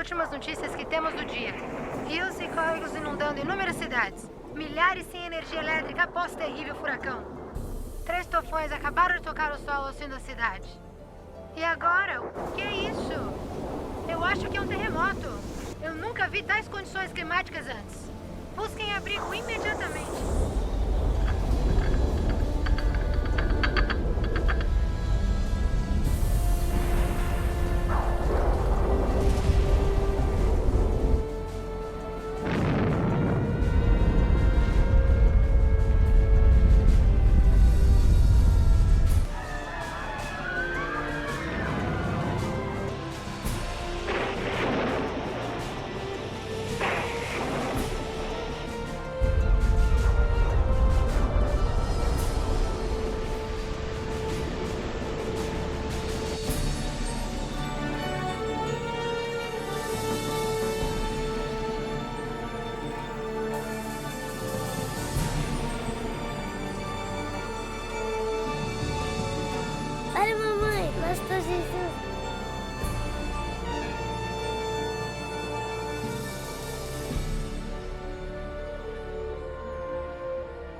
últimas notícias que temos do dia. Rios e córregos inundando inúmeras cidades. Milhares sem energia elétrica após terrível furacão. 3 tufões acabaram de tocar o solo ao sul da cidade. E agora? O que é isso? Eu acho que é um terremoto. Eu nunca vi tais condições climáticas antes. Busquem abrigo imediatamente. Olha, mamãe, Pastor Jesus.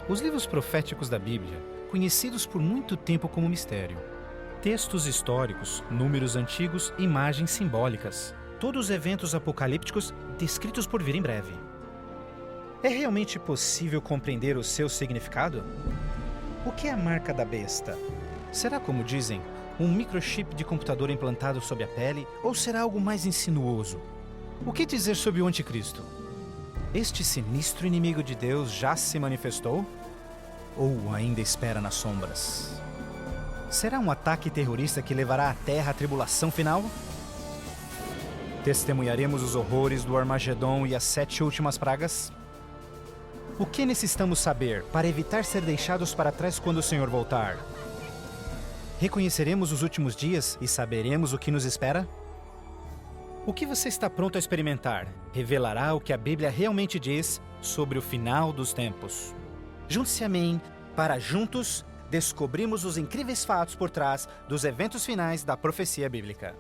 Os livros proféticos da Bíblia, conhecidos por muito tempo como mistério. Textos históricos, números antigos, imagens simbólicas. Todos eventos apocalípticos descritos por vir em breve. É realmente possível compreender o seu significado? O que é a marca da besta? Será, como dizem, um microchip de computador implantado sob a pele ou será algo mais insinuoso? O que dizer sobre o anticristo? Este sinistro inimigo de Deus já se manifestou? Ou ainda espera nas sombras? Será um ataque terrorista que levará a Terra à tribulação final? Testemunharemos os horrores do Armagedon e as 7 últimas pragas? O que necessitamos saber para evitar ser deixados para trás quando o Senhor voltar? Reconheceremos os últimos dias e saberemos o que nos espera? O que você está pronto a experimentar revelará o que a Bíblia realmente diz sobre o final dos tempos. Junte-se a mim para juntos descobrirmos os incríveis fatos por trás dos eventos finais da profecia bíblica.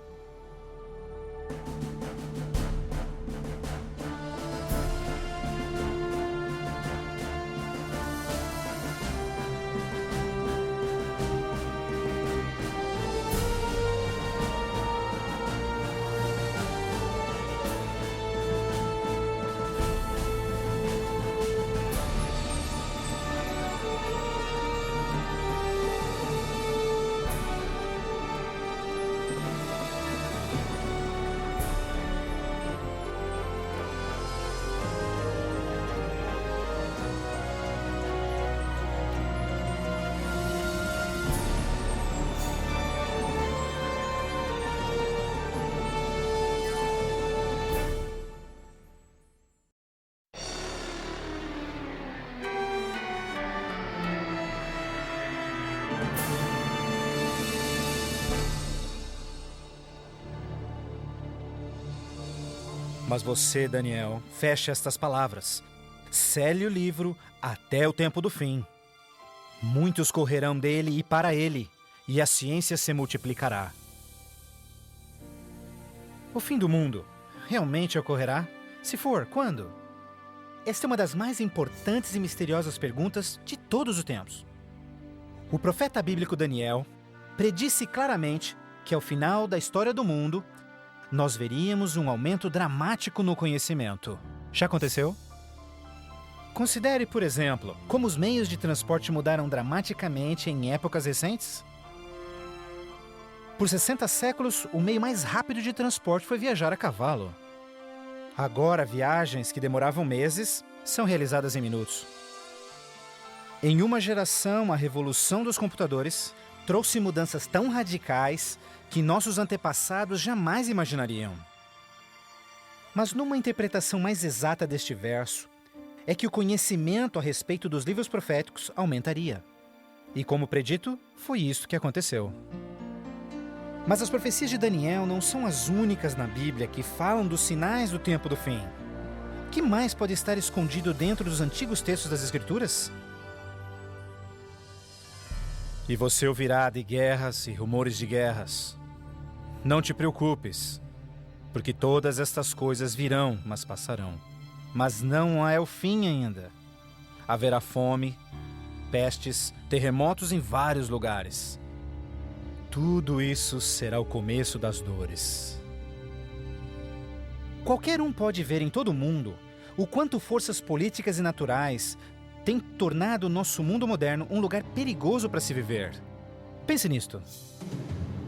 Mas você, Daniel, feche estas palavras. Cele o livro até o tempo do fim. Muitos correrão dele e para ele, e a ciência se multiplicará. O fim do mundo realmente ocorrerá? Se for, quando? Esta é uma das mais importantes e misteriosas perguntas de todos os tempos. O profeta bíblico Daniel predisse claramente que ao final da história do mundo, nós veríamos um aumento dramático no conhecimento. Já aconteceu? Considere, por exemplo, como os meios de transporte mudaram dramaticamente em épocas recentes. Por 60 séculos, o meio mais rápido de transporte foi viajar a cavalo. Agora, viagens que demoravam meses são realizadas em minutos. Em uma geração, a revolução dos computadores trouxe mudanças tão radicais que nossos antepassados jamais imaginariam. Mas numa interpretação mais exata deste verso, é que o conhecimento a respeito dos livros proféticos aumentaria. E como predito, foi isso que aconteceu. Mas as profecias de Daniel não são as únicas na Bíblia que falam dos sinais do tempo do fim. O que mais pode estar escondido dentro dos antigos textos das Escrituras? E você ouvirá de guerras e rumores de guerras. Não te preocupes. porque todas estas coisas virão, mas passarão. Mas não é o fim ainda. Haverá fome, pestes, terremotos em vários lugares. Tudo isso será o começo das dores. Qualquer um pode ver em todo o mundo o quanto forças políticas e naturais têm tornado o nosso mundo moderno um lugar perigoso para se viver. Pense nisto.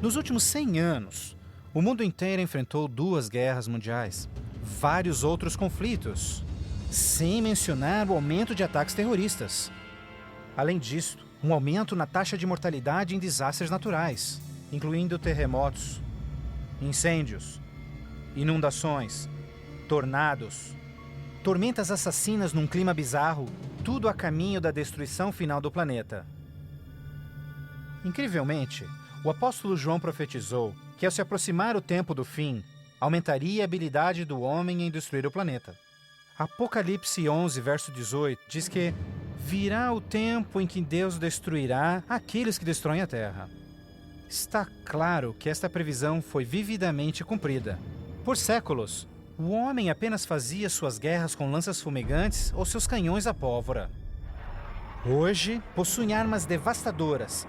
Nos últimos 100 anos, o mundo inteiro enfrentou 2 guerras mundiais, vários outros conflitos, sem mencionar o aumento de ataques terroristas. Além disso, um aumento na taxa de mortalidade em desastres naturais, incluindo terremotos, incêndios, inundações, tornados, tormentas assassinas num clima bizarro, tudo a caminho da destruição final do planeta. Incrivelmente, o apóstolo João profetizou que ao se aproximar o tempo do fim, aumentaria a habilidade do homem em destruir o planeta. Apocalipse 11, verso 18, diz que virá o tempo em que Deus destruirá aqueles que destroem a terra. Está claro que esta previsão foi vividamente cumprida. Por séculos, o homem apenas fazia suas guerras com lanças fumegantes ou seus canhões à pólvora. Hoje, possuem armas devastadoras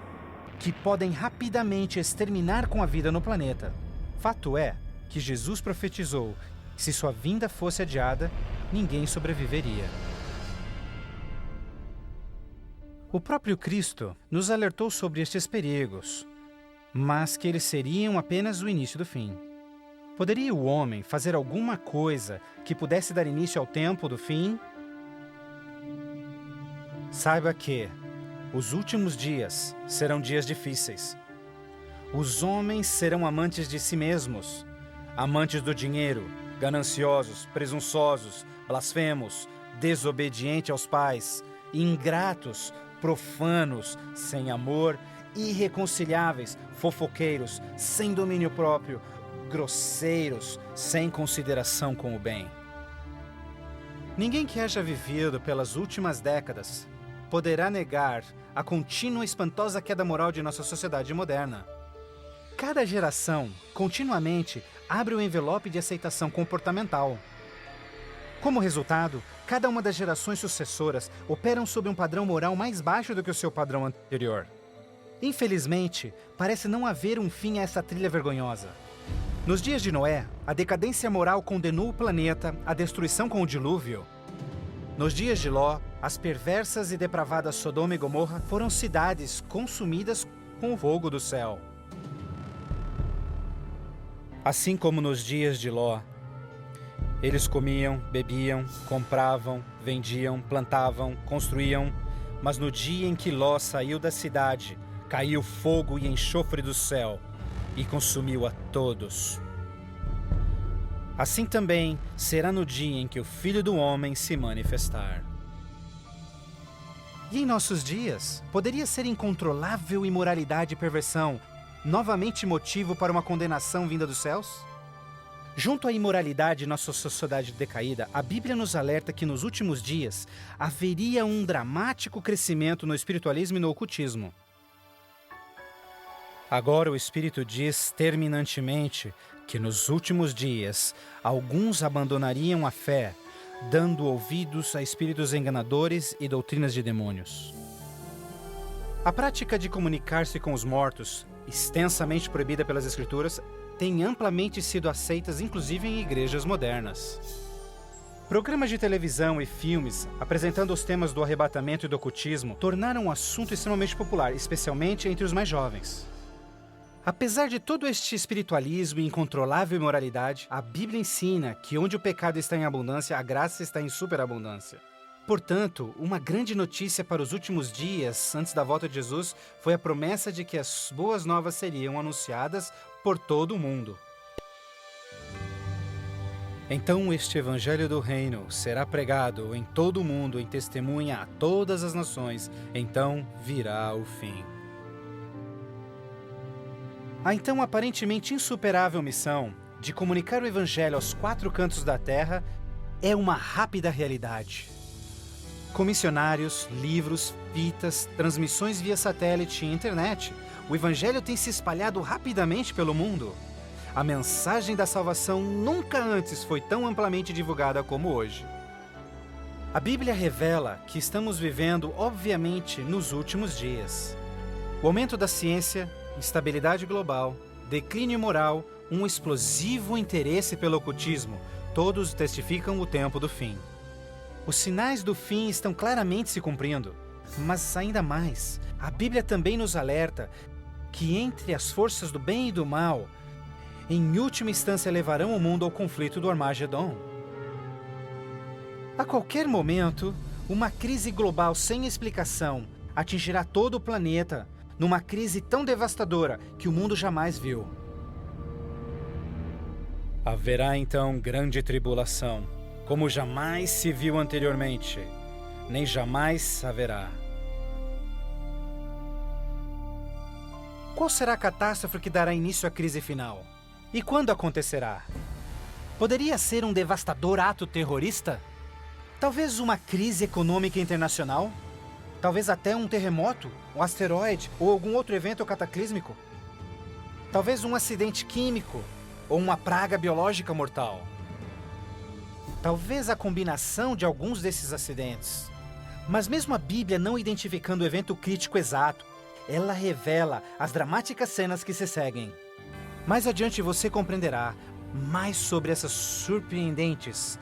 que podem rapidamente exterminar com a vida no planeta. Fato é que Jesus profetizou que se sua vinda fosse adiada, ninguém sobreviveria. O próprio Cristo nos alertou sobre estes perigos, mas que eles seriam apenas o início do fim. Poderia o homem fazer alguma coisa que pudesse dar início ao tempo do fim? Saiba que os últimos dias serão dias difíceis. Os homens serão amantes de si mesmos, amantes do dinheiro, gananciosos, presunçosos, blasfemos, desobedientes aos pais, ingratos, profanos, sem amor, irreconciliáveis, fofoqueiros, sem domínio próprio, grosseiros, sem consideração com o bem. Ninguém que haja vivido pelas últimas décadas poderá negar a contínua e espantosa queda moral de nossa sociedade moderna. Cada geração, continuamente, abre o envelope de aceitação comportamental. Como resultado, cada uma das gerações sucessoras operam sob um padrão moral mais baixo do que o seu padrão anterior. Infelizmente, parece não haver um fim a essa trilha vergonhosa. Nos dias de Noé, a decadência moral condenou o planeta à destruição com o dilúvio. Nos dias de Ló, as perversas e depravadas Sodoma e Gomorra foram cidades consumidas com o fogo do céu. Assim como nos dias de Ló, eles comiam, bebiam, compravam, vendiam, plantavam, construíam, mas no dia em que Ló saiu da cidade, caiu fogo e enxofre do céu e consumiu a todos. Assim também será no dia em que o Filho do Homem se manifestar. E em nossos dias, poderia ser incontrolável imoralidade e perversão novamente motivo para uma condenação vinda dos céus? Junto à imoralidade em nossa sociedade decaída, a Bíblia nos alerta que nos últimos dias haveria um dramático crescimento no espiritualismo e no ocultismo. Agora o Espírito diz terminantemente que nos últimos dias alguns abandonariam a fé, dando ouvidos a espíritos enganadores e doutrinas de demônios. A prática de comunicar-se com os mortos, extensamente proibida pelas Escrituras, tem amplamente sido aceitas inclusive em igrejas modernas. Programas de televisão e filmes apresentando os temas do arrebatamento e do ocultismo tornaram um assunto extremamente popular, especialmente entre os mais jovens. Apesar de todo este espiritualismo e incontrolável imoralidade, a Bíblia ensina que onde o pecado está em abundância, a graça está em superabundância. Portanto, uma grande notícia para os últimos dias, antes da volta de Jesus, foi a promessa de que as boas novas seriam anunciadas por todo o mundo. Então este evangelho do reino será pregado em todo o mundo em testemunha a todas as nações, então virá o fim. A então aparentemente insuperável missão de comunicar o evangelho aos 4 cantos da terra é uma rápida realidade. Com missionários, livros, fitas, transmissões via satélite e internet, o evangelho tem se espalhado rapidamente pelo mundo. a mensagem da salvação nunca antes foi tão amplamente divulgada como hoje. A Bíblia revela que estamos vivendo, obviamente, nos últimos dias. O aumento da ciência, instabilidade global, declínio moral, um explosivo interesse pelo ocultismo, todos testificam o tempo do fim. Os sinais do fim estão claramente se cumprindo, mas ainda mais, a Bíblia também nos alerta que entre as forças do bem e do mal, em última instância levarão o mundo ao conflito do Armagedon. A qualquer momento, uma crise global sem explicação atingirá todo o planeta, numa crise tão devastadora que o mundo jamais viu. Haverá então grande tribulação, como jamais se viu anteriormente, nem jamais haverá. Qual será a catástrofe que dará início à crise final? E quando acontecerá? Poderia ser um devastador ato terrorista? Talvez uma crise econômica internacional? Talvez até um terremoto, um asteroide ou algum outro evento cataclísmico? Talvez um acidente químico ou uma praga biológica mortal? Talvez a combinação de alguns desses acidentes. Mas mesmo a Bíblia não identificando o evento crítico exato, ela revela as dramáticas cenas que se seguem. Mais adiante você compreenderá mais sobre esses surpreendentes,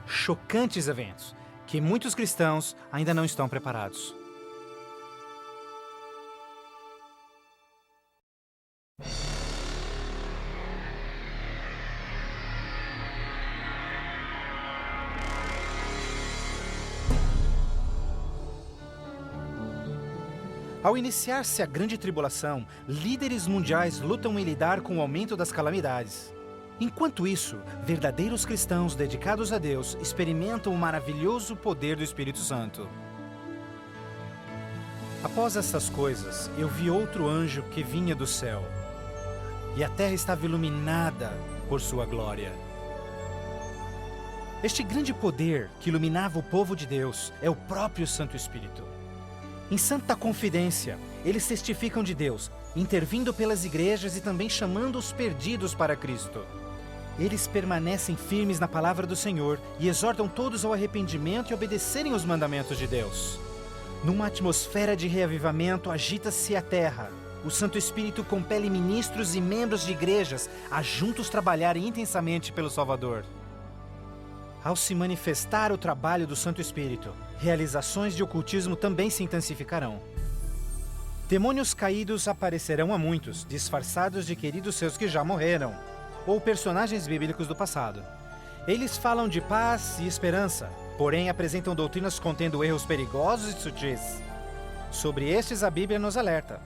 chocantes eventos que muitos cristãos ainda não estão preparados. Ao iniciar-se a grande tribulação, líderes mundiais lutam em lidar com o aumento das calamidades. Enquanto isso, verdadeiros cristãos dedicados a Deus experimentam o maravilhoso poder do Espírito Santo. Após estas coisas, eu vi outro anjo que vinha do céu, e a terra estava iluminada por sua glória. Este grande poder que iluminava o povo de Deus é o próprio Santo Espírito. Em santa confidência, eles testificam de Deus, intervindo pelas igrejas e também chamando os perdidos para Cristo. Eles permanecem firmes na palavra do Senhor e exortam todos ao arrependimento e obedecerem os mandamentos de Deus. Numa atmosfera de reavivamento, agita-se a terra. O Santo Espírito compele ministros e membros de igrejas a juntos trabalharem intensamente pelo Salvador. Ao se manifestar o trabalho do Santo Espírito, realizações de ocultismo também se intensificarão. Demônios caídos aparecerão a muitos, disfarçados de queridos seus que já morreram, ou personagens bíblicos do passado. Eles falam de paz e esperança, porém apresentam doutrinas contendo erros perigosos e sutis. Sobre estes a Bíblia nos alerta,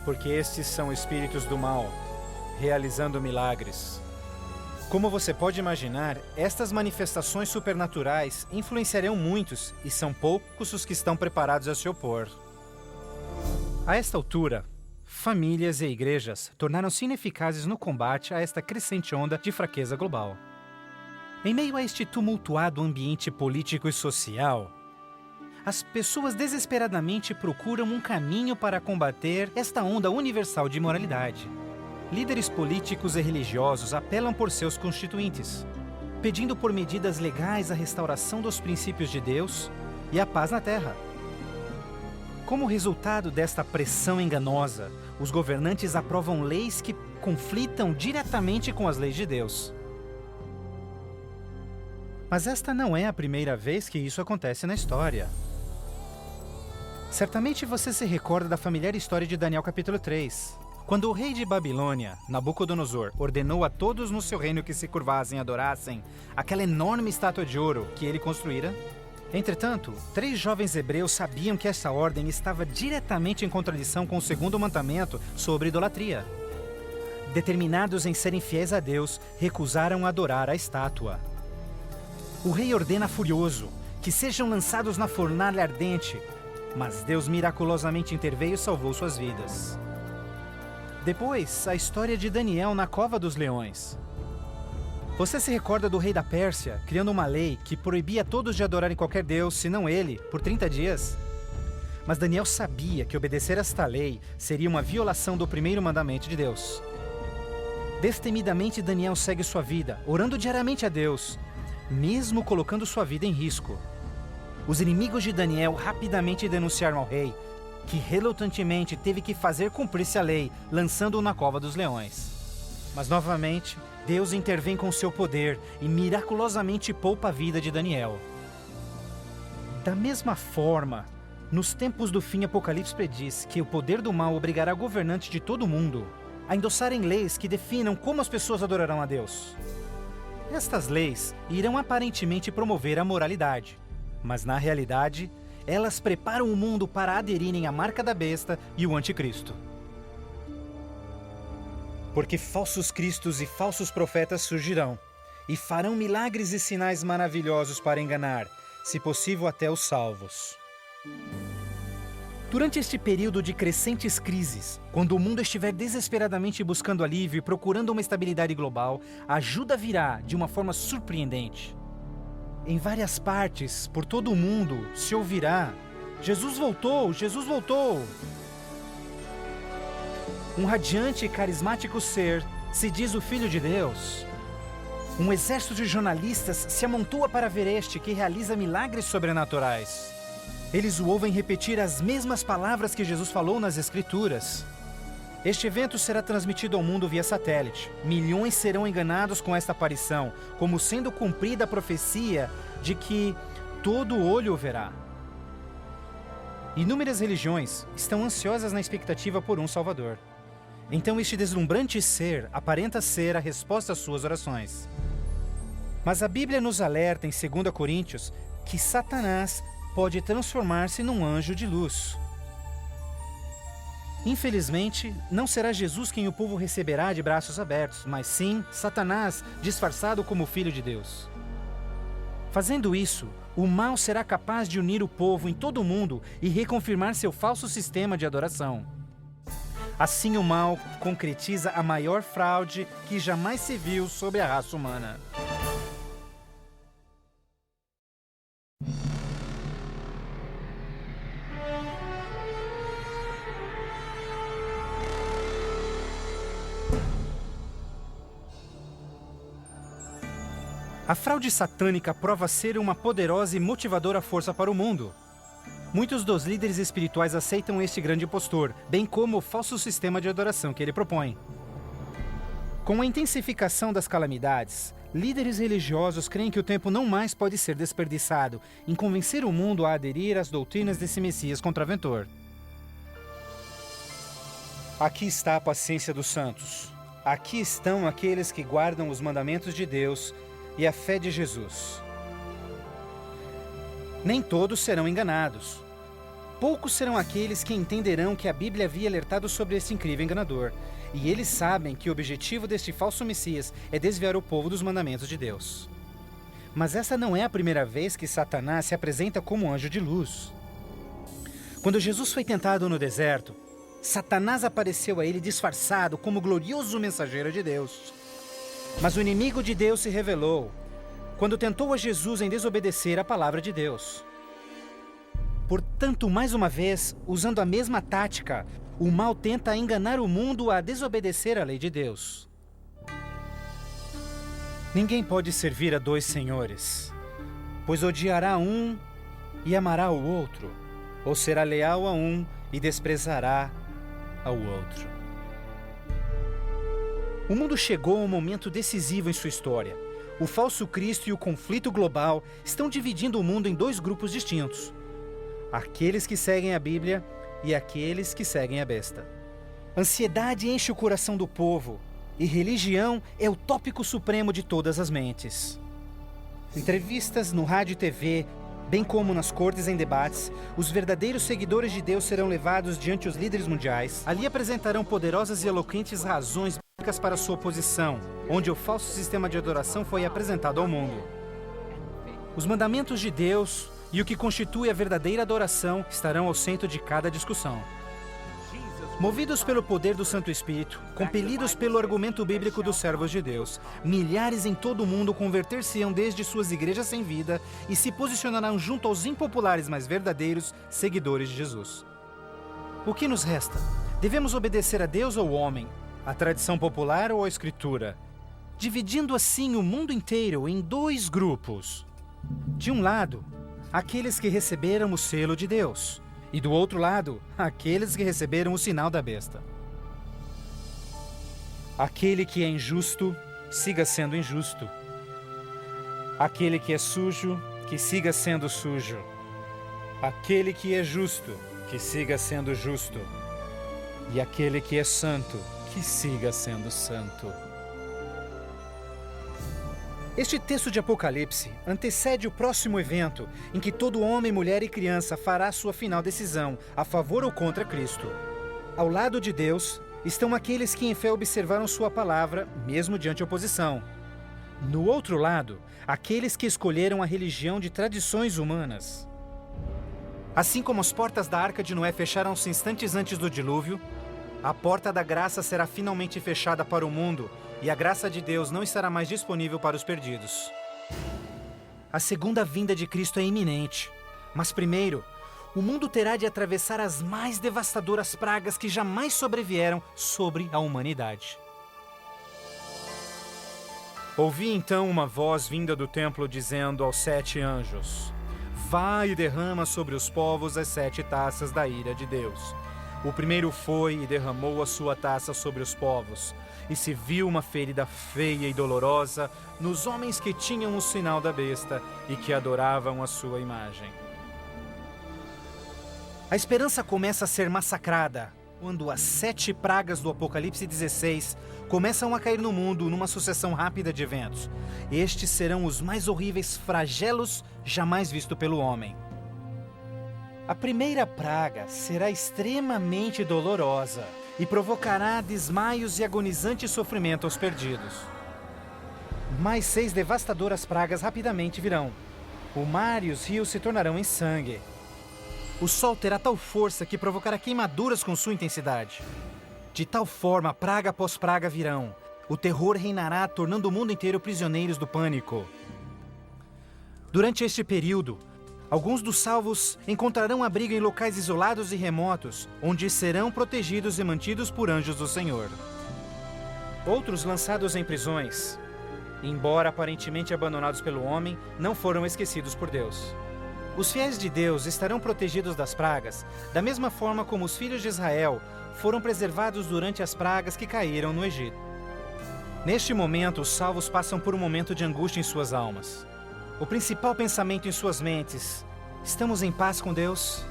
porque estes são espíritos do mal, realizando milagres. Como você pode imaginar, estas manifestações supernaturais influenciarão muitos e são poucos os que estão preparados a se opor. A esta altura, famílias e igrejas tornaram-se ineficazes no combate a esta crescente onda de fraqueza global. Em meio a este tumultuado ambiente político e social, as pessoas desesperadamente procuram um caminho para combater esta onda universal de imoralidade. Líderes políticos e religiosos apelam por seus constituintes, pedindo por medidas legais a restauração dos princípios de Deus e a paz na terra. Como resultado desta pressão enganosa, os governantes aprovam leis que conflitam diretamente com as leis de Deus. Mas esta não é a primeira vez que isso acontece na história. Certamente você se recorda da familiar história de Daniel capítulo 3. Quando o rei de Babilônia, Nabucodonosor, ordenou a todos no seu reino que se curvassem e adorassem aquela enorme estátua de ouro que ele construíra. Entretanto, 3 jovens hebreus sabiam que essa ordem estava diretamente em contradição com o segundo mandamento sobre idolatria. Determinados em serem fiéis a Deus, recusaram adorar a estátua. O rei ordena furioso que sejam lançados na fornalha ardente, mas Deus miraculosamente interveio e salvou suas vidas. Depois, a história de Daniel na cova dos leões. Você se recorda do rei da Pérsia, criando uma lei que proibia todos de adorarem qualquer deus, senão ele, por 30 dias? Mas Daniel sabia que obedecer esta lei seria uma violação do primeiro mandamento de Deus. Destemidamente, Daniel segue sua vida, orando diariamente a Deus, mesmo colocando sua vida em risco. Os inimigos de Daniel rapidamente denunciaram ao rei, que relutantemente teve que fazer cumprir-se a lei, lançando-o na cova dos leões. Mas novamente, Deus intervém com seu poder e miraculosamente poupa a vida de Daniel. Da mesma forma, nos tempos do fim, Apocalipse prediz que o poder do mal obrigará governantes de todo o mundo a endossarem leis que definam como as pessoas adorarão a Deus. Estas leis irão aparentemente promover a moralidade, mas na realidade, elas preparam o mundo para aderirem à marca da besta e o anticristo. Porque falsos cristos e falsos profetas surgirão e farão milagres e sinais maravilhosos para enganar, se possível até os salvos. Durante este período de crescentes crises, quando o mundo estiver desesperadamente buscando alívio e procurando uma estabilidade global, a ajuda virá de uma forma surpreendente. Em várias partes, por todo o mundo, se ouvirá: Jesus voltou! Jesus voltou! Um radiante e carismático ser se diz o Filho de Deus. Um exército de jornalistas se amontoa para ver este que realiza milagres sobrenaturais. Eles o ouvem repetir as mesmas palavras que Jesus falou nas Escrituras. Este evento será transmitido ao mundo via satélite. Milhões serão enganados com esta aparição, como sendo cumprida a profecia de que todo olho o verá. Inúmeras religiões estão ansiosas na expectativa por um Salvador. Então este deslumbrante ser aparenta ser a resposta às suas orações. Mas a Bíblia nos alerta em 2 Coríntios que Satanás pode transformar-se num anjo de luz. Infelizmente, não será Jesus quem o povo receberá de braços abertos, mas sim Satanás, disfarçado como Filho de Deus. Fazendo isso, o mal será capaz de unir o povo em todo o mundo e reconfirmar seu falso sistema de adoração. Assim, o mal concretiza a maior fraude que jamais se viu sobre a raça humana. A fraude satânica prova ser uma poderosa e motivadora força para o mundo. Muitos dos líderes espirituais aceitam este grande impostor, bem como o falso sistema de adoração que ele propõe. Com a intensificação das calamidades, líderes religiosos creem que o tempo não mais pode ser desperdiçado em convencer o mundo a aderir às doutrinas desse Messias contraventor. Aqui está a paciência dos santos. Aqui estão aqueles que guardam os mandamentos de Deus e a fé de Jesus. Nem todos serão enganados. Poucos serão aqueles que entenderão que a Bíblia havia alertado sobre esse incrível enganador, e eles sabem que o objetivo deste falso Messias é desviar o povo dos mandamentos de Deus. Mas essa não é a primeira vez que Satanás se apresenta como anjo de luz. Quando Jesus foi tentado no deserto, Satanás apareceu a ele disfarçado como glorioso mensageiro de Deus. Mas o inimigo de Deus se revelou quando tentou a Jesus em desobedecer a palavra de Deus. Portanto, mais uma vez, usando a mesma tática, o mal tenta enganar o mundo a desobedecer a lei de Deus. Ninguém pode servir a dois senhores, pois odiará um e amará o outro, ou será leal a um e desprezará ao outro. O mundo chegou a um momento decisivo em sua história. O falso Cristo e o conflito global estão dividindo o mundo em dois grupos distintos: aqueles que seguem a Bíblia e aqueles que seguem a besta. Ansiedade enche o coração do povo, e religião é o tópico supremo de todas as mentes. Entrevistas no rádio e TV, bem como nas cortes em debates, os verdadeiros seguidores de Deus serão levados diante os líderes mundiais. Ali apresentarão poderosas e eloquentes razões bíblicas para sua oposição, onde o falso sistema de adoração foi apresentado ao mundo. Os mandamentos de Deus e o que constitui a verdadeira adoração estarão ao centro de cada discussão. Movidos pelo poder do Santo Espírito, compelidos pelo argumento bíblico dos servos de Deus, milhares em todo o mundo converter-se-ão desde suas igrejas sem vida e se posicionarão junto aos impopulares, mas verdadeiros seguidores de Jesus. O que nos resta? Devemos obedecer a Deus ou ao homem? A tradição popular ou a Escritura? Dividindo assim o mundo inteiro em dois grupos. De um lado, aqueles que receberam o selo de Deus. E do outro lado, aqueles que receberam o sinal da besta. Aquele que é injusto, siga sendo injusto. Aquele que é sujo, que siga sendo sujo. Aquele que é justo, que siga sendo justo. E aquele que é santo, que siga sendo santo. Este texto de Apocalipse antecede o próximo evento em que todo homem, mulher e criança fará sua final decisão, a favor ou contra Cristo. Ao lado de Deus estão aqueles que em fé observaram sua palavra, mesmo diante oposição. No outro lado, aqueles que escolheram a religião de tradições humanas. Assim como as portas da Arca de Noé fecharam-se instantes antes do dilúvio, a porta da graça será finalmente fechada para o mundo e a graça de Deus não estará mais disponível para os perdidos. A segunda vinda de Cristo é iminente, mas primeiro, o mundo terá de atravessar as mais devastadoras pragas que jamais sobrevieram sobre a humanidade. Ouvi então uma voz vinda do templo dizendo aos 7 anjos: Vai e derrama sobre os povos as 7 taças da ira de Deus. O primeiro foi e derramou a sua taça sobre os povos, e se viu uma ferida feia e dolorosa nos homens que tinham o sinal da besta e que adoravam a sua imagem. A esperança começa a ser massacrada quando as 7 pragas do Apocalipse 16 começam a cair no mundo numa sucessão rápida de eventos. Estes serão os mais horríveis flagelos jamais vistos pelo homem. A primeira praga será extremamente dolorosa e provocará desmaios e agonizante sofrimento aos perdidos. Mais 6 devastadoras pragas rapidamente virão. O mar e os rios se tornarão em sangue. O sol terá tal força que provocará queimaduras com sua intensidade. De tal forma, praga após praga virão. O terror reinará, tornando o mundo inteiro prisioneiros do pânico. Durante este período, alguns dos salvos encontrarão abrigo em locais isolados e remotos, onde serão protegidos e mantidos por anjos do Senhor. Outros, lançados em prisões, embora aparentemente abandonados pelo homem, não foram esquecidos por Deus. Os fiéis de Deus estarão protegidos das pragas, da mesma forma como os filhos de Israel foram preservados durante as pragas que caíram no Egito. Neste momento, os salvos passam por um momento de angústia em suas almas. O principal pensamento em suas mentes: estamos em paz com Deus?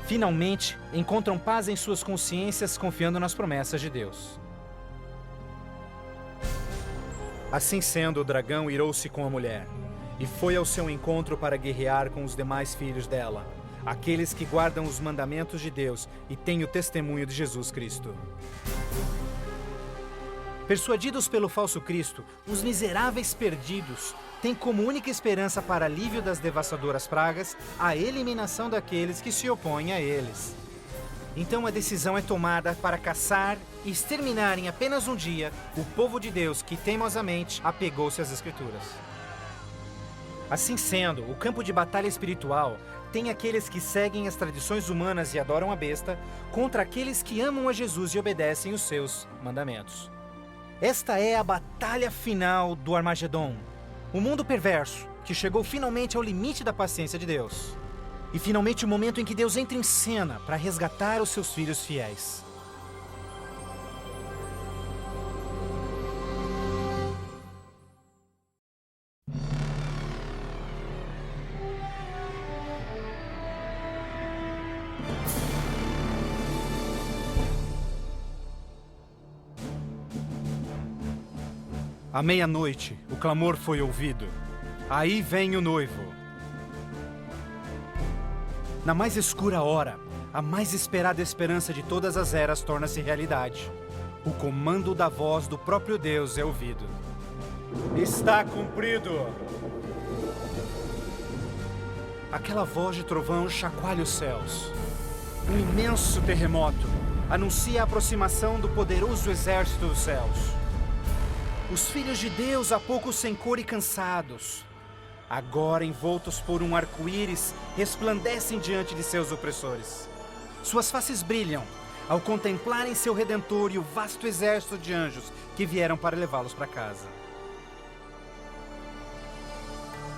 Finalmente, encontram paz em suas consciências, confiando nas promessas de Deus. Assim sendo, o dragão irou-se com a mulher e foi ao seu encontro para guerrear com os demais filhos dela, aqueles que guardam os mandamentos de Deus e têm o testemunho de Jesus Cristo. Persuadidos pelo falso Cristo, os miseráveis perdidos têm como única esperança para alívio das devastadoras pragas a eliminação daqueles que se opõem a eles. Então a decisão é tomada para caçar e exterminar em apenas um dia o povo de Deus que teimosamente apegou-se às Escrituras. Assim sendo, o campo de batalha espiritual tem aqueles que seguem as tradições humanas e adoram a besta, contra aqueles que amam a Jesus e obedecem os seus mandamentos. Esta é a batalha final do Armagedon, o mundo perverso que chegou finalmente ao limite da paciência de Deus. E finalmente o momento em que Deus entra em cena para resgatar os seus filhos fiéis. À meia-noite, o clamor foi ouvido. Aí vem o noivo. Na mais escura hora, a mais esperada esperança de todas as eras torna-se realidade. O comando da voz do próprio Deus é ouvido. Está cumprido! Aquela voz de trovão chacoalha os céus. Um imenso terremoto anuncia a aproximação do poderoso exército dos céus. Os filhos de Deus, há pouco sem cor e cansados, agora envoltos por um arco-íris, resplandecem diante de seus opressores. Suas faces brilham, ao contemplarem seu Redentor e o vasto exército de anjos que vieram para levá-los para casa.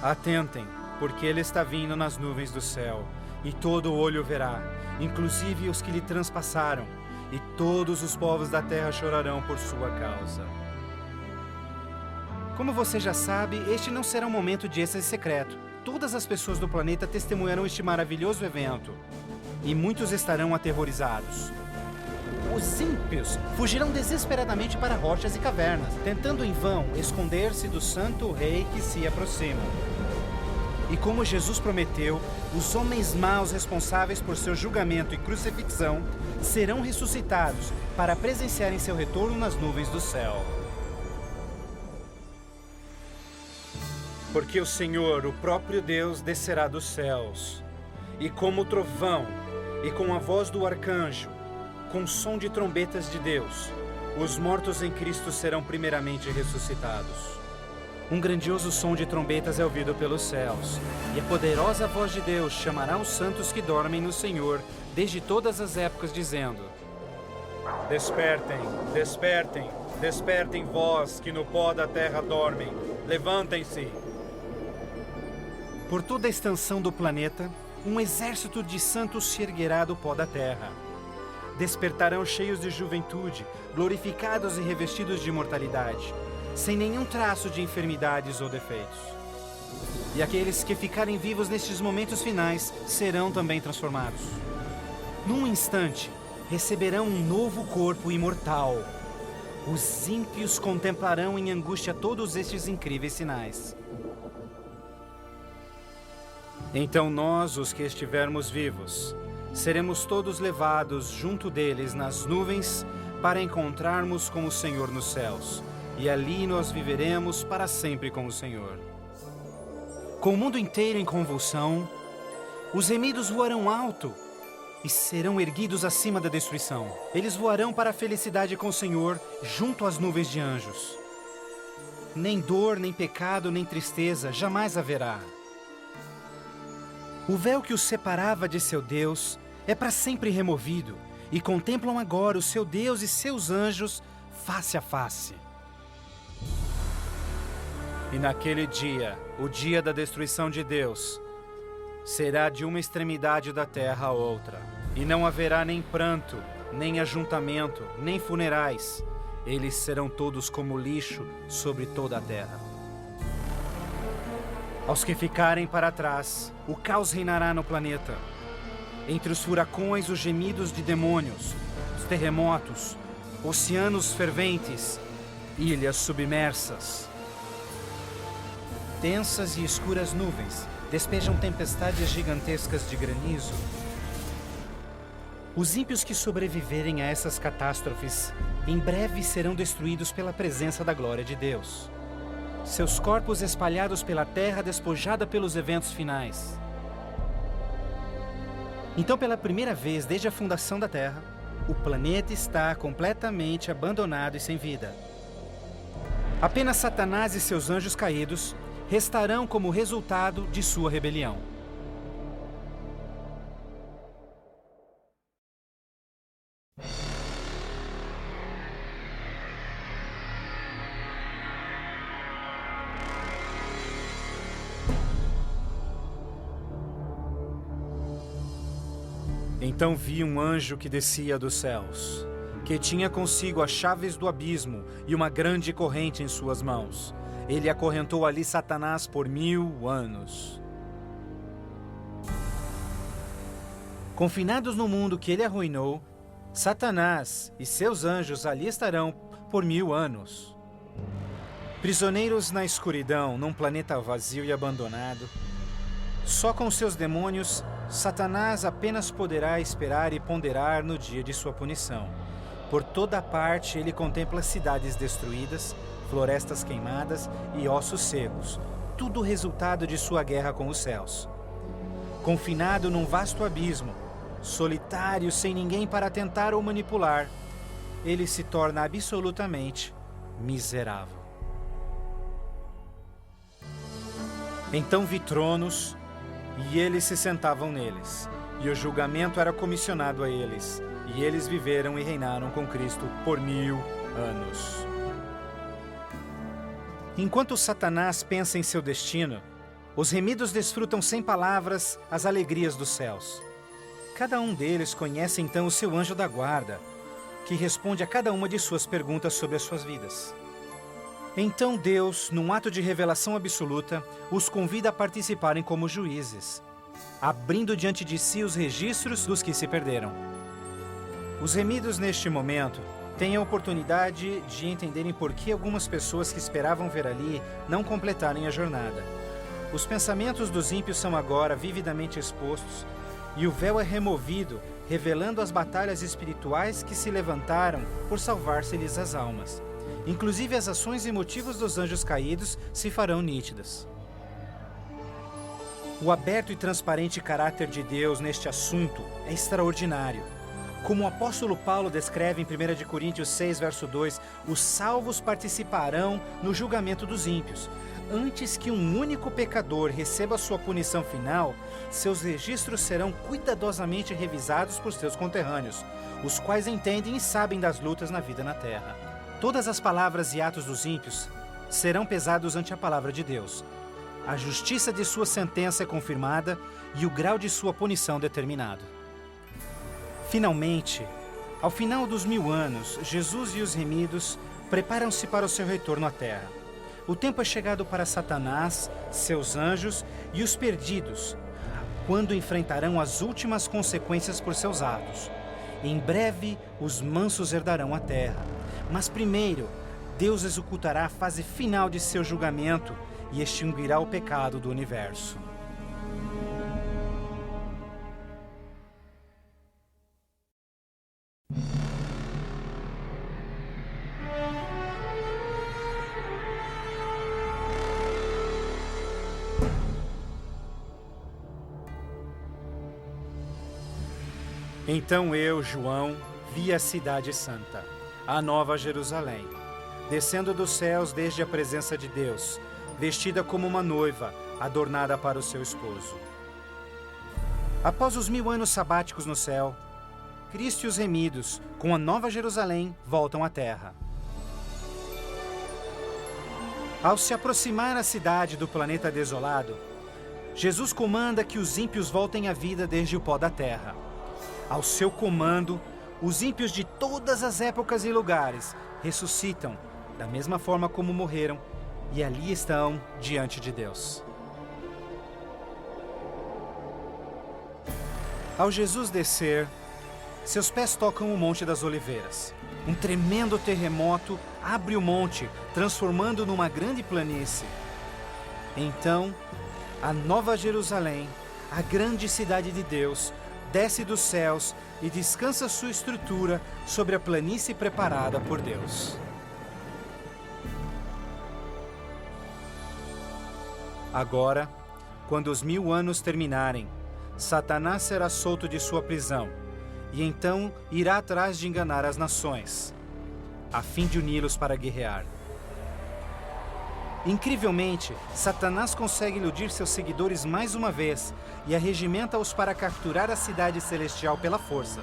Atentem, porque ele está vindo nas nuvens do céu, e todo olho o verá, inclusive os que lhe transpassaram, e todos os povos da terra chorarão por sua causa. Como você já sabe, este não será um momento de êxtase secreto. Todas as pessoas do planeta testemunharão este maravilhoso evento, e muitos estarão aterrorizados. Os ímpios fugirão desesperadamente para rochas e cavernas, tentando em vão esconder-se do santo rei que se aproxima. E como Jesus prometeu, os homens maus responsáveis por seu julgamento e crucifixão serão ressuscitados para presenciarem seu retorno nas nuvens do céu. Porque o Senhor, o próprio Deus, descerá dos céus, e como o trovão, e com a voz do arcanjo, com o som de trombetas de Deus, os mortos em Cristo serão primeiramente ressuscitados. Um grandioso som de trombetas é ouvido pelos céus, e a poderosa voz de Deus chamará os santos que dormem no Senhor desde todas as épocas, dizendo: Despertem, despertem, despertem vós que no pó da terra dormem, levantem-se. Por toda a extensão do planeta, um exército de santos se erguerá do pó da terra. Despertarão cheios de juventude, glorificados e revestidos de imortalidade, sem nenhum traço de enfermidades ou defeitos. E aqueles que ficarem vivos nestes momentos finais serão também transformados. Num instante, receberão um novo corpo imortal. Os ímpios contemplarão em angústia todos estes incríveis sinais. Então nós, os que estivermos vivos, seremos todos levados junto deles nas nuvens para encontrarmos com o Senhor nos céus, e ali nós viveremos para sempre com o Senhor. Com o mundo inteiro em convulsão, os remidos voarão alto e serão erguidos acima da destruição. Eles voarão para a felicidade com o Senhor junto às nuvens de anjos. Nem dor, nem pecado, nem tristeza jamais haverá. O véu que os separava de seu Deus é para sempre removido, e contemplam agora o seu Deus e seus anjos face a face. E naquele dia, o dia da destruição de Deus, será de uma extremidade da terra a outra, e não haverá nem pranto, nem ajuntamento, nem funerais. Eles serão todos como lixo sobre toda a terra. Aos que ficarem para trás, o caos reinará no planeta. Entre os furacões, os gemidos de demônios, os terremotos, oceanos ferventes, ilhas submersas. Densas e escuras nuvens despejam tempestades gigantescas de granizo. Os ímpios que sobreviverem a essas catástrofes, em breve serão destruídos pela presença da glória de Deus. Seus corpos espalhados pela terra despojada pelos eventos finais. Então, pela primeira vez desde a fundação da Terra, o planeta está completamente abandonado e sem vida. Apenas Satanás e seus anjos caídos restarão como resultado de sua rebelião. Então vi um anjo que descia dos céus, que tinha consigo as chaves do abismo e uma grande corrente em suas mãos. Ele acorrentou ali Satanás por 1000 anos. Confinados no mundo que ele arruinou, Satanás e seus anjos ali estarão por 1000 anos. Prisioneiros na escuridão, num planeta vazio e abandonado, só com seus demônios, Satanás apenas poderá esperar e ponderar no dia de sua punição. Por toda parte ele contempla cidades destruídas, florestas queimadas e ossos secos, tudo resultado de sua guerra com os céus. Confinado num vasto abismo, solitário, sem ninguém para tentar ou manipular, ele se torna absolutamente miserável. Então vi tronos, e eles se sentavam neles, e o julgamento era comissionado a eles. e eles viveram e reinaram com Cristo por 1000 anos. Enquanto Satanás pensa em seu destino, os remidos desfrutam sem palavras as alegrias dos céus. Cada um deles conhece então o seu anjo da guarda, que responde a cada uma de suas perguntas sobre as suas vidas. Então Deus, num ato de revelação absoluta, os convida a participarem como juízes, abrindo diante de si os registros dos que se perderam. Os remidos, neste momento, têm a oportunidade de entenderem por que algumas pessoas que esperavam ver ali não completarem a jornada. Os pensamentos dos ímpios são agora vividamente expostos e o véu é removido, revelando as batalhas espirituais que se levantaram por salvar-se-lhes as almas. Inclusive as ações e motivos dos anjos caídos se farão nítidas. O aberto e transparente caráter de Deus neste assunto é extraordinário. Como o apóstolo Paulo descreve em 1 Coríntios 6, verso 2, os salvos participarão no julgamento dos ímpios. Antes que um único pecador receba sua punição final, seus registros serão cuidadosamente revisados por seus conterrâneos, os quais entendem e sabem das lutas na vida na terra. Todas as palavras e atos dos ímpios serão pesados ante a palavra de Deus. A justiça de sua sentença é confirmada e o grau de sua punição determinado. Finalmente, ao final dos 1000 anos, Jesus e os remidos preparam-se para o seu retorno à terra. O tempo é chegado para Satanás, seus anjos e os perdidos, quando enfrentarão as últimas consequências por seus atos. Em breve, os mansos herdarão a terra. Mas primeiro, Deus executará a fase final de seu julgamento e extinguirá o pecado do universo. Então eu, João, vi a cidade santa, a nova Jerusalém, descendo dos céus desde a presença de Deus, vestida como uma noiva, adornada para o seu esposo. Após os 1000 anos sabáticos no céu, Cristo e os remidos, com a nova Jerusalém, voltam à terra. Ao se aproximar a cidade do planeta desolado, Jesus comanda que os ímpios voltem à vida desde o pó da terra. Ao seu comando, os ímpios de todas as épocas e lugares ressuscitam, da mesma forma como morreram, e ali estão diante de Deus. Ao Jesus descer, seus pés tocam o Monte das Oliveiras. Um tremendo terremoto abre o monte, transformando numa grande planície. Então, a nova Jerusalém, a grande cidade de Deus, desce dos céus e descansa sua estrutura sobre a planície preparada por Deus. Agora, quando os 1000 anos terminarem, Satanás será solto de sua prisão e então irá atrás de enganar as nações, a fim de uni-los para guerrear. Incrivelmente, Satanás consegue iludir seus seguidores mais uma vez e arregimenta-os para capturar a cidade celestial pela força.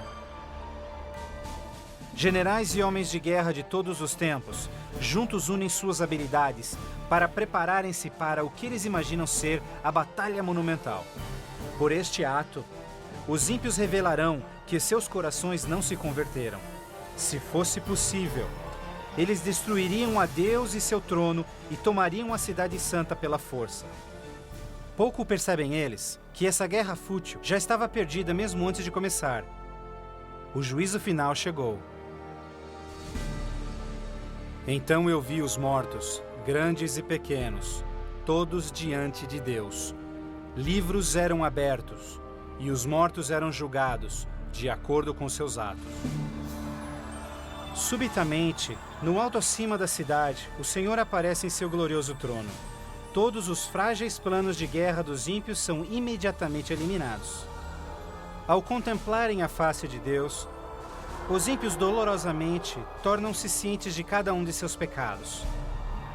Generais e homens de guerra de todos os tempos, juntos unem suas habilidades para prepararem-se para o que eles imaginam ser a batalha monumental. Por este ato, os ímpios revelarão que seus corações não se converteram. Se fosse possível, eles destruiriam a Deus e seu trono e tomariam a cidade santa pela força. Pouco percebem eles que essa guerra fútil já estava perdida mesmo antes de começar. O juízo final chegou. Então eu vi os mortos, grandes e pequenos, todos diante de Deus. Livros eram abertos e os mortos eram julgados de acordo com seus atos. Subitamente, no alto acima da cidade, o Senhor aparece em seu glorioso trono. Todos os frágeis planos de guerra dos ímpios são imediatamente eliminados. Ao contemplarem a face de Deus, os ímpios dolorosamente tornam-se cientes de cada um de seus pecados.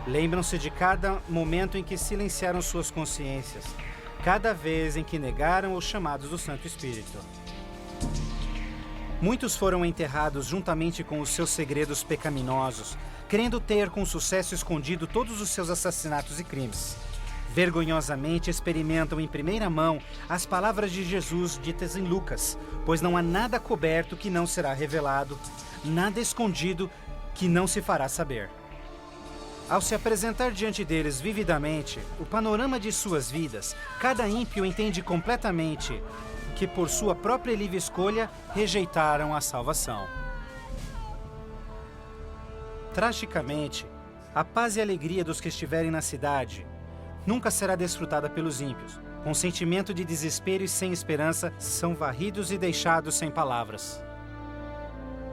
Lembram-se de cada momento em que silenciaram suas consciências, cada vez em que negaram os chamados do Santo Espírito. Muitos foram enterrados juntamente com os seus segredos pecaminosos, querendo ter com sucesso escondido todos os seus assassinatos e crimes. Vergonhosamente experimentam em primeira mão as palavras de Jesus ditas em Lucas, pois não há nada coberto que não será revelado, nada escondido que não se fará saber. Ao se apresentar diante deles vividamente o panorama de suas vidas, cada ímpio entende completamente que por sua própria livre escolha rejeitaram a salvação. Tragicamente, a paz e a alegria dos que estiverem na cidade nunca será desfrutada pelos ímpios. Com sentimento de desespero e sem esperança, são varridos e deixados sem palavras.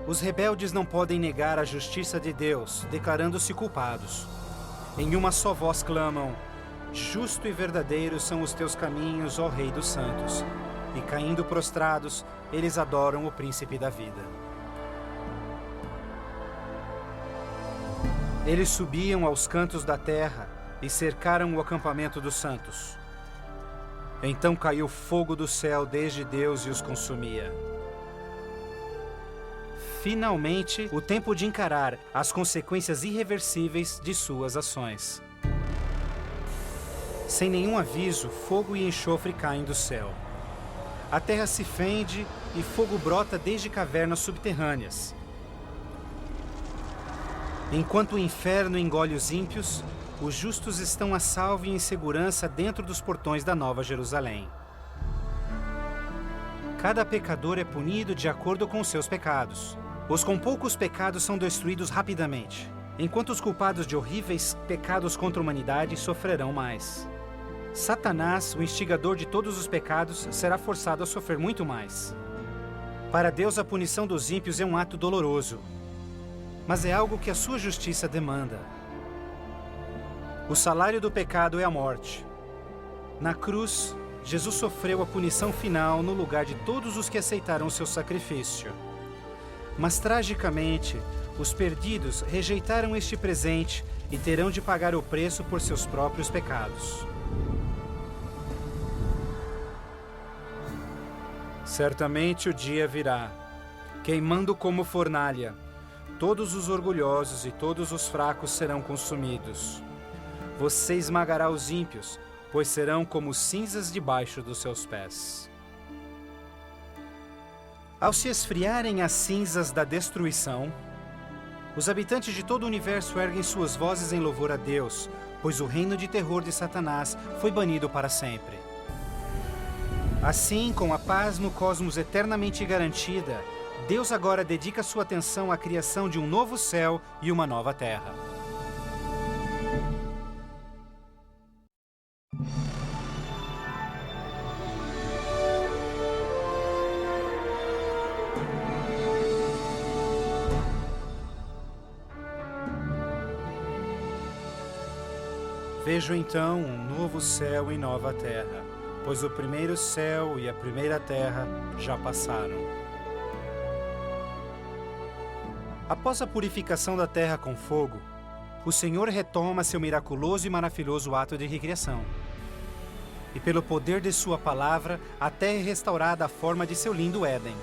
Os rebeldes não podem negar a justiça de Deus, declarando-se culpados. Em uma só voz clamam: justo e verdadeiro são os teus caminhos, ó Rei dos Santos. E caindo prostrados, eles adoram o Príncipe da Vida. Eles subiam aos cantos da terra e cercaram o acampamento dos santos. Então caiu fogo do céu desde Deus e os consumia. Finalmente, o tempo de encarar as consequências irreversíveis de suas ações. Sem nenhum aviso, fogo e enxofre caem do céu. A terra se fende e fogo brota desde cavernas subterrâneas. Enquanto o inferno engole os ímpios, os justos estão a salvo e em segurança dentro dos portões da Nova Jerusalém. Cada pecador é punido de acordo com os seus pecados. Os com poucos pecados são destruídos rapidamente, enquanto os culpados de horríveis pecados contra a humanidade sofrerão mais. Satanás, o instigador de todos os pecados, será forçado a sofrer muito mais. Para Deus, a punição dos ímpios é um ato doloroso, mas é algo que a sua justiça demanda. O salário do pecado é a morte. Na cruz, Jesus sofreu a punição final no lugar de todos os que aceitaram o seu sacrifício. Mas, tragicamente, os perdidos rejeitaram este presente e terão de pagar o preço por seus próprios pecados. Certamente o dia virá, queimando como fornalha. Todos os orgulhosos e todos os fracos serão consumidos. Você esmagará os ímpios, pois serão como cinzas debaixo dos seus pés. Ao se esfriarem as cinzas da destruição, os habitantes de todo o universo erguem suas vozes em louvor a Deus, pois o reino de terror de Satanás foi banido para sempre. Assim, com a paz no cosmos eternamente garantida, Deus agora dedica sua atenção à criação de um novo céu e uma nova terra. Vejo então um novo céu e nova terra, pois o primeiro céu e a primeira terra já passaram. Após a purificação da terra com fogo, o Senhor retoma seu miraculoso e maravilhoso ato de recriação. E pelo poder de sua palavra, a terra é restaurada à forma de seu lindo Éden.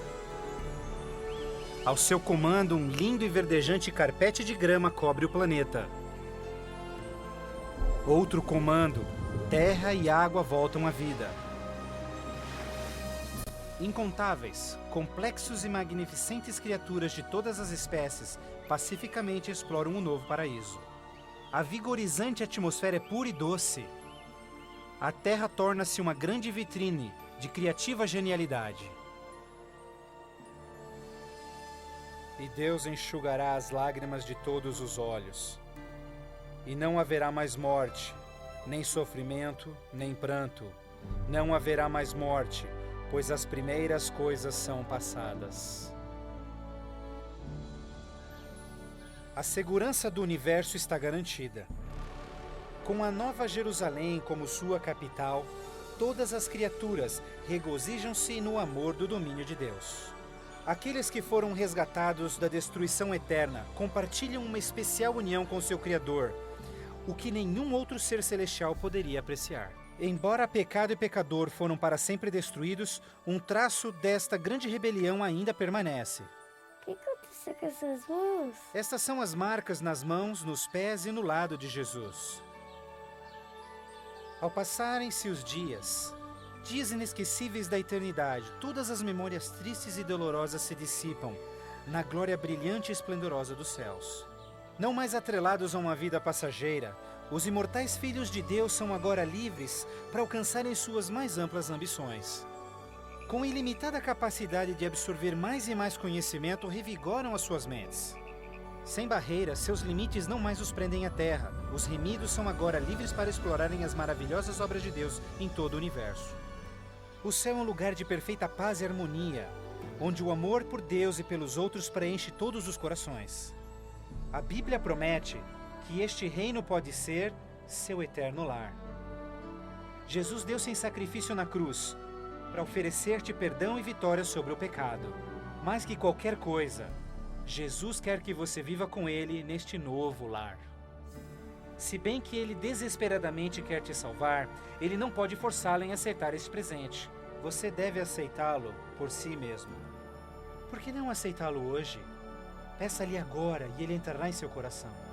Ao seu comando, um lindo e verdejante carpete de grama cobre o planeta. Outro comando, terra e água voltam à vida. Incontáveis, complexos e magnificentes criaturas de todas as espécies pacificamente exploram um novo paraíso. A vigorizante atmosfera é pura e doce. A terra torna-se uma grande vitrine de criativa genialidade. E Deus enxugará as lágrimas de todos os olhos. E não haverá mais morte, nem sofrimento, nem pranto. Não haverá mais morte, pois as primeiras coisas são passadas. A segurança do universo está garantida. Com a Nova Jerusalém como sua capital, todas as criaturas regozijam-se no amor do domínio de Deus. Aqueles que foram resgatados da destruição eterna compartilham uma especial união com seu Criador, o que nenhum outro ser celestial poderia apreciar. Embora pecado e pecador foram para sempre destruídos, um traço desta grande rebelião ainda permanece. O que aconteceu com essas mãos? Estas são as marcas nas mãos, nos pés e no lado de Jesus. Ao passarem-se os dias inesquecíveis da eternidade, todas as memórias tristes e dolorosas se dissipam na glória brilhante e esplendorosa dos céus. Não mais atrelados a uma vida passageira, os imortais filhos de Deus são agora livres para alcançarem suas mais amplas ambições. Com ilimitada capacidade de absorver mais e mais conhecimento, revigoram as suas mentes. Sem barreiras, seus limites não mais os prendem à terra. Os remidos são agora livres para explorarem as maravilhosas obras de Deus em todo o universo. O céu é um lugar de perfeita paz e harmonia, onde o amor por Deus e pelos outros preenche todos os corações. A Bíblia promete que este reino pode ser seu eterno lar. Jesus deu-se em sacrifício na cruz para oferecer-te perdão e vitória sobre o pecado. Mais que qualquer coisa, Jesus quer que você viva com Ele neste novo lar. Se bem que Ele desesperadamente quer te salvar, Ele não pode forçá-lo em aceitar este presente. Você deve aceitá-lo por si mesmo. Por que não aceitá-lo hoje? Peça-lhe agora e Ele entrará em seu coração.